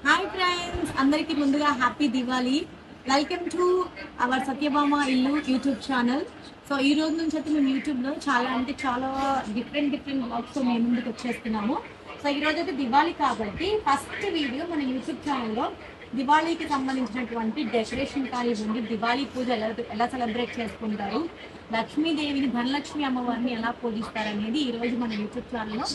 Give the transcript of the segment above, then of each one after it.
Hi friends, అందరికీ ముందుగా happy Diwali. Welcome to our Satyabhama ఇల్లు యూట్యూబ్ ఛానల్. సో ఈ రోజు నుంచి అయితే మేము యూట్యూబ్లో చాలా డిఫరెంట్ బ్లాగ్స్తో మేము ముందుకు వచ్చేస్తున్నాము. సో ఈ రోజు అయితే దివాళీ కాబట్టి ఫస్ట్ వీడియో మన యూట్యూబ్ ఛానల్లో దివాళీకి సంబంధించినటువంటి డెకరేషన్ కానివ్వండి, దివాళీ పూజ ఎలా సెలబ్రేట్ చేసుకుంటారు, లక్ష్మీదేవిని ధనలక్ష్మి అమ్మవారిని ఎలా పూజిస్తారు ఈ రోజు మన యూట్యూబ్ ఛానల్లో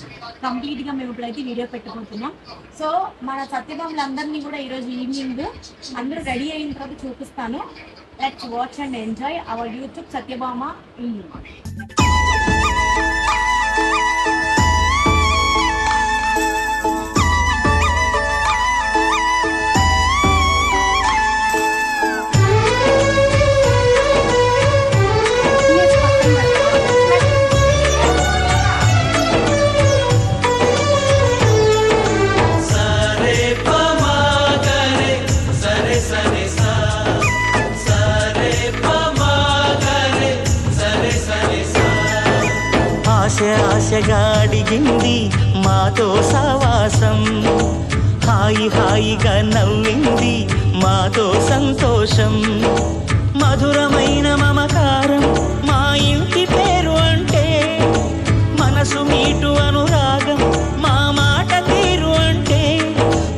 కంప్లీట్గా మేము ఇప్పుడైతే వీడియో పెట్టబోతున్నాం. సో మన సత్యభామలందరినీ కూడా ఈరోజు ఈవినింగ్ అందరూ రెడీ అయిన తర్వాత చూపిస్తాను. Let's watch and enjoy our YouTube Satyabhama ఇల్లు. ఆశగా అడిగింది మాతో సావాసం, హాయిగా నవ్వింది మాతో సంతోషం, మధురమైన మమకారం మా ఇంటి పేరు అంటే, మనసు మీటు అనురాగం మా మాట తీరు అంటే,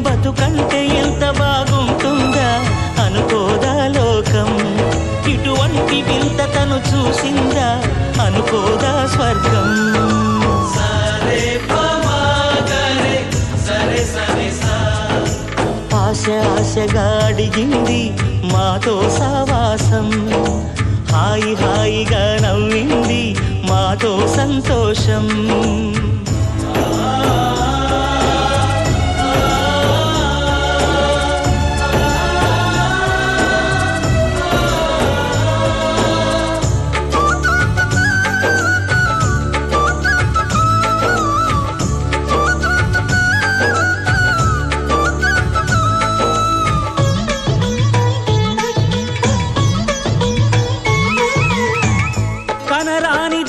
బతుకంటే ఎంత బాగుంటుందా అనుకోదా లోకం, ఇటువంటి వింత తను చూసిందా అనుకోదా స్వర్గం. ఆశగా అడిగింది మాతో సావాసం, హాయిగా నవ్వింది మాతో సంతోషం.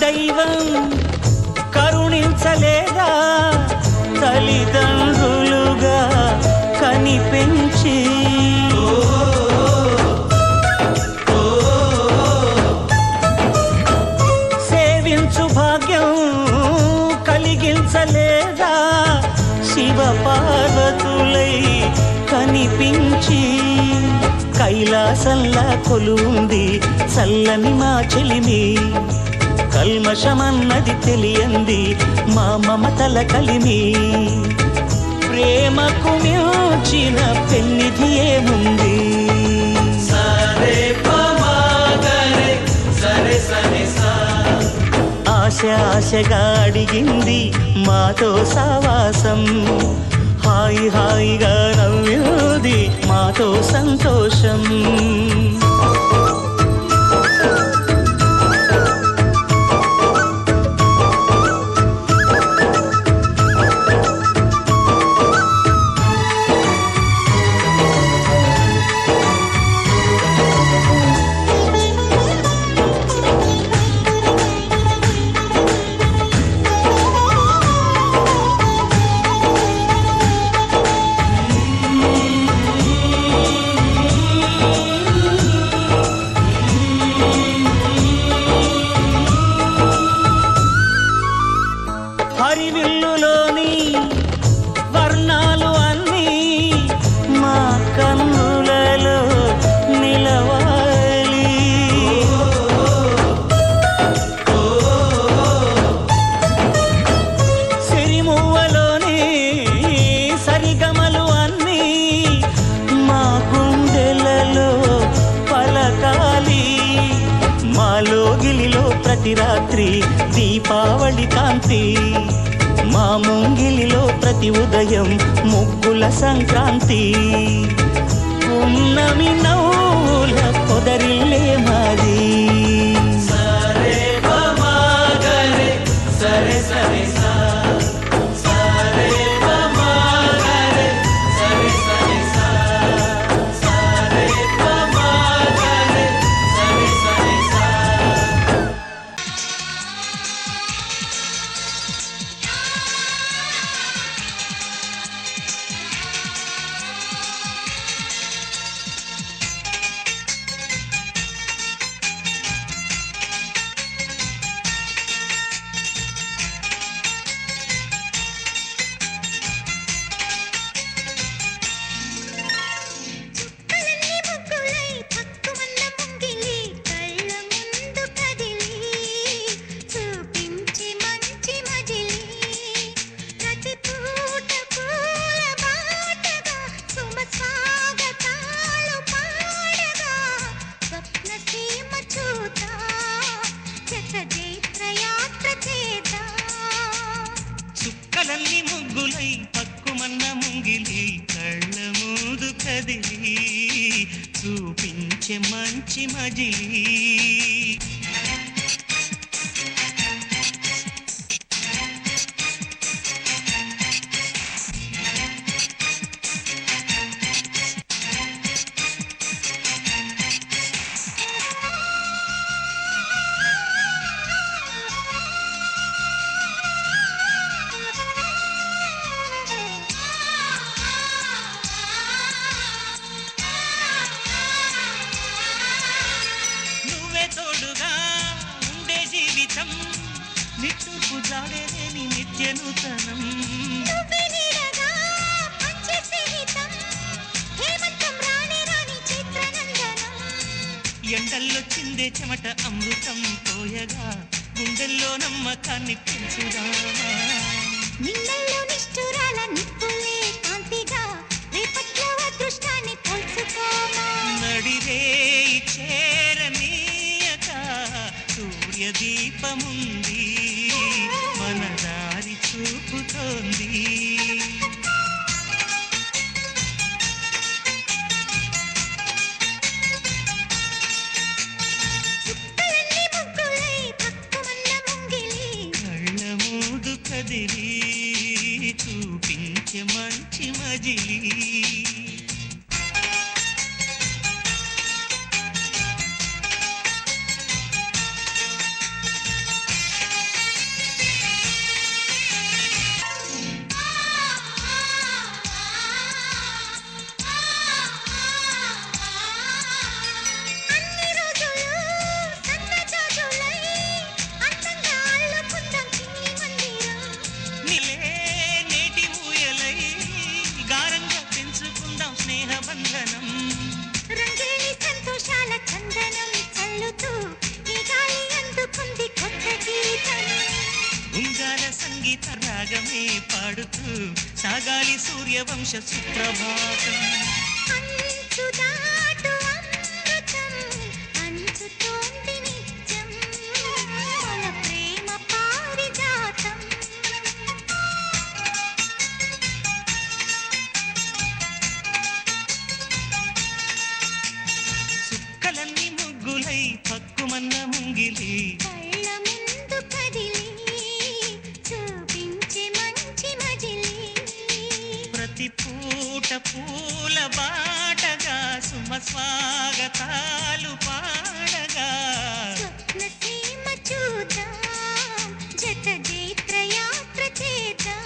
దైవం కరుణించలేదా తల్లిదండ్రులుగా కనిపించి, సేవించు భాగ్యం కలిగించలేదా శివ పార్వతులై కనిపించి, కైలాసంలా కొలువుంది చల్లని మా చెలిమి, కల్మషమన్నది తెలియంది మా మమతల కలిమి, ప్రేమకు మించిన పెన్నిధి ఏముంది. ఆశగా అడిగింది మాతో సావాసం, హాయిగా నవ్వింది మాతో సంతోషం. హరివిల్లులోని వర్ణాలు అన్నీ మా కన్నులలో నిలవాలి, సిరిమువ్వలోని సరిగమలు అన్నీ మా గుండెలలో పలకాలి, మాలోగిలిలో ప్రతి రాత్రి దీపావళి కాంతి, మా ముంగిలిలో ప్రతి ఉదయం ముగ్గుల సంక్రాంతి, ఉన్నమి నవ్వుల పొదరిల్లే మాది. కదిలి చూపించే మంచి మజిలీ నిట్టూర్పు జాడేలేని నిత్య నూతనం ఎండల్లో చిందే చెమట అమృతం పోయగా గుండెల్లో నమ్మకాన్ని పెంచుదామా నిన్నల్లో నిష్ఠురాల నిప్పులే కాంతిగా రేపట్లో అదృష్టాన్ని పోల్చుకోమా నడిరే చేరనీయక సూర్యదీపముంది మన దారి చూపుతోంది కళ్ళ మూదు కదిలి చూపించే మంచి మజిలీ రంగేలి సంతోషాల చందనం చల్లుతూ ఈ గాలి అందుకుంది కొత్త గీతం ఉంగాల సంగీత రాగమే పాడుతూ సాగాలి సూర్యవంశ సుప్రభాతం అంచు దాటు అమృతం అంచుతోంది నిత్యం మన ప్రేమ పారిజాతం చుక్కలన్నీ ముగ్గులై పక్కుమన్న ముంగిలి కళ్ళ ముందు కదిలి చూపించే మంచి మజిలీ ప్రతి పూట పూల బాటగా సుమ స్వాగతాలు పాడగా స్వప్న సీమ చూద్దాం జత జైత్ర యాత్ర చేద్దాం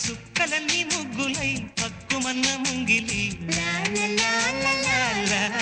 చుక్కలన్నీ ముగ్గులై పక్కుమన్న ముంగిలి లా లా లా లా లా.